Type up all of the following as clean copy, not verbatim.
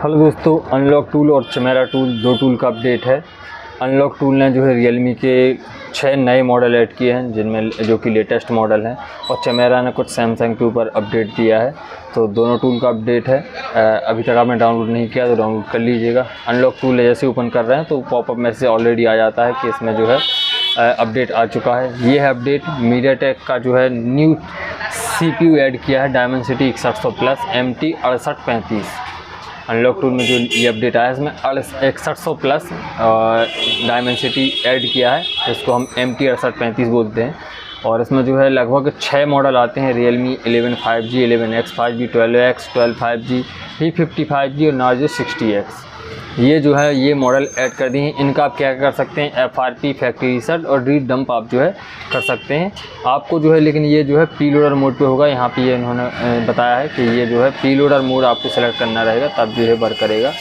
Hello दोस्तों, unlock tool और Chamera tool दो टूल का अपडेट है। अनलॉक टूल ने जो है रियलमी के 6 नए मॉडल ऐड किए हैं जिनमें जो कि लेटेस्ट मॉडल हैं, और चमेरा ने कुछ सैमसंग के ऊपर अपडेट दिया है। तो दोनों टूल का अपडेट है। अभी तक आपने डाउनलोड नहीं किया तो डाउनलोड कर लीजिएगा। अनलॉक टूल जैसे ओपन कर रहे हैं तो पॉपअप मैसेज ऑलरेडी आ जाता है कि इसमें जो है अपडेट आ चुका है। ये है अपडेट। मीडियाटेक का जो है न्यू CPU ऐड किया है, Dimensity 6100 plus MT 6835। Unlock tool में जो ये अपडेट आया है इसमें 6100 प्लस डायमेंसिटी ऐड किया है, जिसको हम MT 6835 बोलते हैं। और इसमें जो है लगभग 6 मॉडल आते हैं, Realme 11 5G, 11X 5G, 12X, 12 5G, P50 5G और नार्जो 60X। ये जो है ये मॉडल ऐड कर दिए हैं। इनका आप क्या कर सकते हैं, FRP फैक्ट्री रीसेट और रीड डंप आप जो है कर सकते हैं। आपको जो है लेकिन ये जो है प्रीलोडर मोड पे होगा। यहाँ पे ये इन्होंने बताया है कि ये जो है प्रीलोडर मोड आपको सेलेक्ट करना रहेगा, तब जो है वर्क करेगा।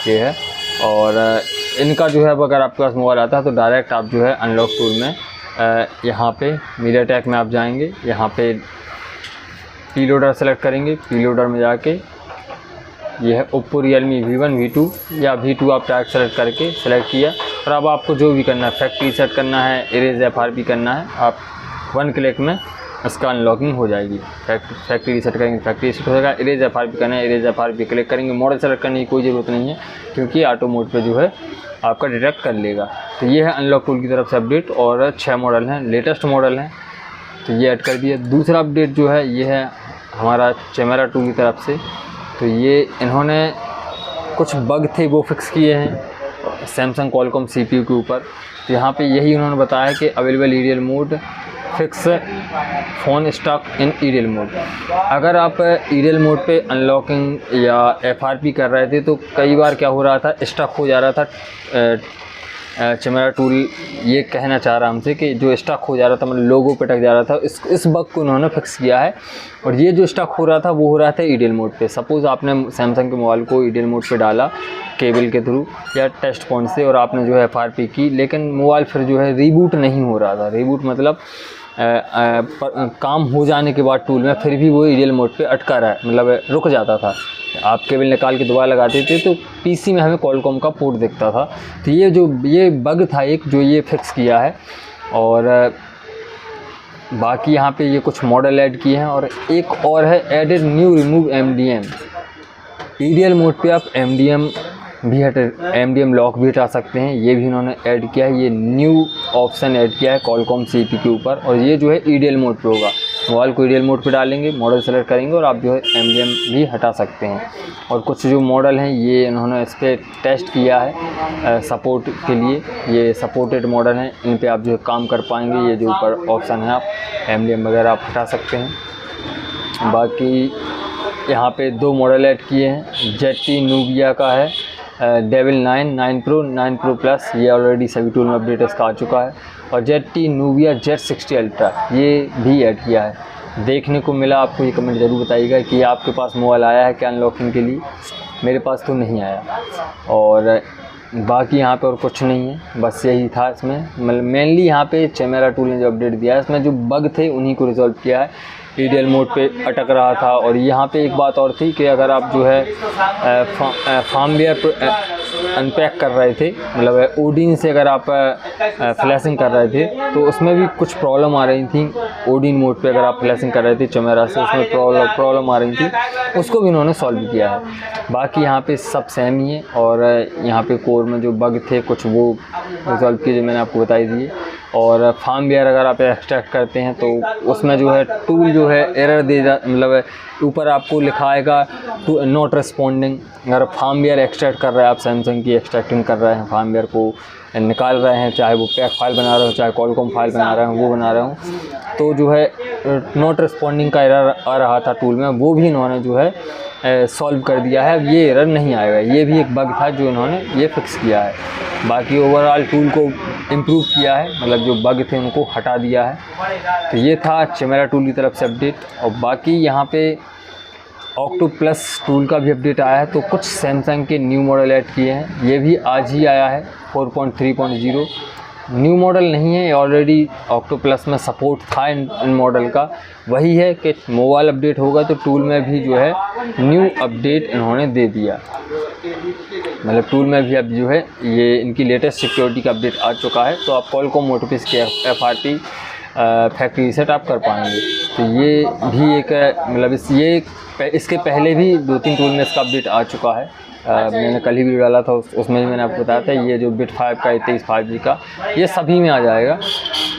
ये है। और इनका जो है अगर आपके पास मोबाइल आता है तो डायरेक्ट आप जो है अनलॉक टूल में यहाँ पे मीडियाटेक में आप जाएंगे, यहाँ पे प्रीलोडर सेलेक्ट करेंगे। प्रीलोडर में जाके ये है ओप्पो रियलमी V1 V2 या V2 आप डायरेक्ट सेलेक्ट करके सेलेक्ट किया। और अब आपको जो भी करना है, फैक्ट्री सेट करना है, इरेज FRP करना है, आप 1 क्लिक में इसका अनलॉकिंग हो जाएगी। फैक्ट्री रीसेट करेंगे, फैक्ट्री रीसेट हो जाएगा। इरेज FRP करना है, इरेज FRP क्लिक करेंगे। मॉडल सेलेक्ट करने की कोई ज़रूरत नहीं है क्योंकि ऑटो मोड पे जो है आपका डिटेक्ट कर लेगा। तो ये है अनलॉक टूल की तरफ से अपडेट, और 6 मॉडल हैं, लेटेस्ट मॉडल हैं, तो ये ऐड कर दिया। दूसरा अपडेट जो है ये है हमारा चमेरा टूल की तरफ से। तो ये इन्होंने कुछ बग थे वो फिक्स किए हैं सैमसंग क्वालकॉम CPU के ऊपर। तो यहाँ पे यही उन्होंने बताया कि available EDL mode fix phone stock in EDL mode. अगर आप EDL मोड पे अनलॉकिंग या FRP कर रहे थे तो कई बार क्या हो रहा था, स्टक हो जा रहा था। चमेरा टूल ये कहना चाह रहा हमसे कि जो स्टक हो जा रहा था, मतलब लोगो पे अटक जा रहा था, इस बग को उन्होंने फिक्स किया है। और ये जो स्टक हो रहा था वो हो रहा था EDL मोड पे। सपोज़ आपने सैमसंग के मोबाइल को EDL मोड पे डाला केबल के थ्रू या टेस्ट पॉइंट से, और आपने जो है FRP की, लेकिन मोबाइल फिर जो है रीबूट नहीं हो रहा था। रीबूट मतलब काम हो जाने के बाद टूल में फिर भी वो EDL मोड पे अटका रहा है, मतलब रुक जाता था। आप केबल निकाल के दोबारा लगाते थे तो PC में हमें क्वालकॉम का पोर्ट दिखता था। तो ये बग था एक, जो ये फिक्स किया है। और बाकी यहाँ पे ये कुछ मॉडल ऐड किए हैं। और एक और है added new remove MDM। EDL mode पे आप MDM लॉक भी हटा सकते हैं, ये भी उन्होंने ऐड किया है। ये न्यू ऑप्शन ऐड किया है क्वालकॉम CPU के ऊपर, और ये जो है EDL मोड पे होगा। मोबाइल को EDL मोड पे डालेंगे, मॉडल सेलेक्ट करेंगे और आप जो है MDM भी हटा सकते हैं। और कुछ जो मॉडल हैं ये इन्होंने इस पर टेस्ट किया है सपोर्ट के लिए। ये सपोर्टेड मॉडल हैं, इन पे आप जो है काम कर पाएंगे। ये जो ऊपर ऑप्शन है, आप MDM वगैरह आप हटा सकते हैं। बाकी यहाँ पे 2 मॉडल ऐड किए हैं। ZT नूबिया का है, डेविल 9 Pro, 9 Pro प्लस, ये ऑलरेडी सभी टूल में अपडेट इसका आ चुका है। और ZT नूबिया Z60 अल्ट्रा ये भी ऐड किया है। देखने को मिला आपको, ये कमेंट ज़रूर बताइएगा कि आपके पास मोबाइल आया है क्या अनलॉकिंग के लिए। मेरे पास तो नहीं आया। और बाकी यहाँ पे और कुछ नहीं है, बस यही था इसमें। मतलब मेनली यहाँ पे चमेरा टूल ने जो अपडेट दिया है इसमें जो बग थे उन्हीं को रिजॉल्व किया है। EDL मोड पे अटक रहा था। और यहाँ पे एक बात और थी कि अगर आप जो है फार्मवेयर अनपैक कर रहे थे, मतलब ओडिन से अगर आप फ्लैशिंग कर रहे थे तो उसमें भी कुछ प्रॉब्लम आ रही थी। ओडिन मोड पे अगर आप फ्लैशिंग कर रहे थे चमेरा से, उसमें प्रॉब्लम आ रही थी, उसको भी उन्होंने सॉल्व किया है। बाकी यहाँ पे सब सेम ही है। और यहाँ पे कोर में जो बग थे कुछ वो रिजॉल्व किए जो मैंने आपको बताई दिए। और फार्मवेयर अगर आप एक्सट्रैक्ट करते हैं तो उसमें जो है टूल जो है एरर मतलब ऊपर आपको लिखाएगा टू नॉट रिस्पॉन्डिंग। अगर फार्मवेयर एक्सट्रैक्ट कर रहे हैं, आप सैमसंग की एक्सट्रैक्टिंग कर रहे हैं, फार्मवेयर को निकाल रहे हैं, चाहे वो पैक फाइल बना रहे हो, चाहे क्वालकॉम फाइल बना रहे हो, वो बना रहे हो, तो जो है नॉट रिस्पॉन्डिंग का एरर आ रहा था टूल में, वो भी इन्होंने जो है सॉल्व कर दिया है। अब ये एरर नहीं आएगा। ये भी एक बग था जो इन्होंने ये फिक्स किया है। बाकी ओवरऑल टूल को इम्प्रूव किया है, मतलब जो बग थे उनको हटा दिया है। तो ये था चमेरा टूल की तरफ से अपडेट। और बाकी यहाँ पे ऑक्टो प्लस टूल का भी अपडेट आया है। तो कुछ सैमसंग के न्यू मॉडल ऐड किए हैं, ये भी आज ही आया है 4.3.0। न्यू मॉडल नहीं है, ऑलरेडी ऑक्टो प्लस में सपोर्ट था इन मॉडल का। वही है कि मोबाइल अपडेट होगा तो टूल में भी जो है न्यू अपडेट इन्होंने दे दिया। मतलब टूल में भी अब जो है ये इनकी लेटेस्ट सिक्योरिटी का अपडेट आ चुका है, तो आप Qualcomm मोटो पीस के FRP फैक्ट्री रीसेट आप कर पाएंगे। तो ये भी एक मतलब इसके पहले भी 2-3 टूल में इसका अपडेट आ चुका है। मैंने कल ही वीडियो डाला था, उसमें भी मैंने आपको बताया था ये जो बिट 5 का 23 5G का ये सभी में आ जाएगा,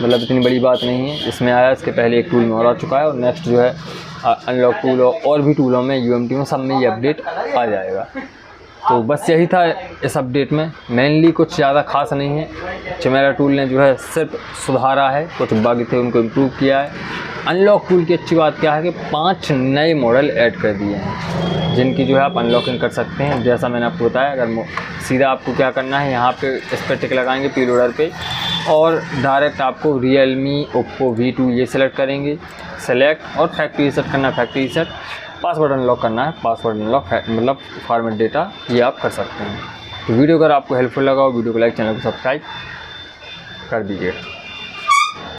मतलब इतनी बड़ी बात नहीं है। इसमें आया, इसके पहले एक टूल में और आ चुका है, और नेक्स्ट जो है अनलॉक टूल और भी टूलों में UMT में सब में ये अपडेट आ जाएगा। तो बस यही था इस अपडेट में, मेनली कुछ ज़्यादा खास नहीं है। चमेरा टूल ने जो है सिर्फ सुधारा है, कुछ बग थे उनको इम्प्रूव किया है। अनलॉक टूल की अच्छी बात क्या है कि 5 नए मॉडल ऐड कर दिए हैं, जिनकी जो है आप अनलॉकिंग कर सकते हैं। जैसा मैंने आपको बताया, अगर सीधा आपको क्या करना है, यहाँ पे इस पर टिक लगाएंगे पीलोडर पे, और डायरेक्ट आपको Realme Oppo V2 ये सिलेक्ट करेंगे, सेलेक्ट और फैक्ट्री रीसेट करना है। फैक्ट्री रीसेट, पासवर्ड अनलॉक करना है, पासवर्ड अनलॉक मतलब फॉर्मेट डेटा, ये आप कर सकते हैं। तो वीडियो अगर आपको हेल्पफुल लगा हो, वीडियो को लाइक, चैनल को सब्सक्राइब कर दीजिए।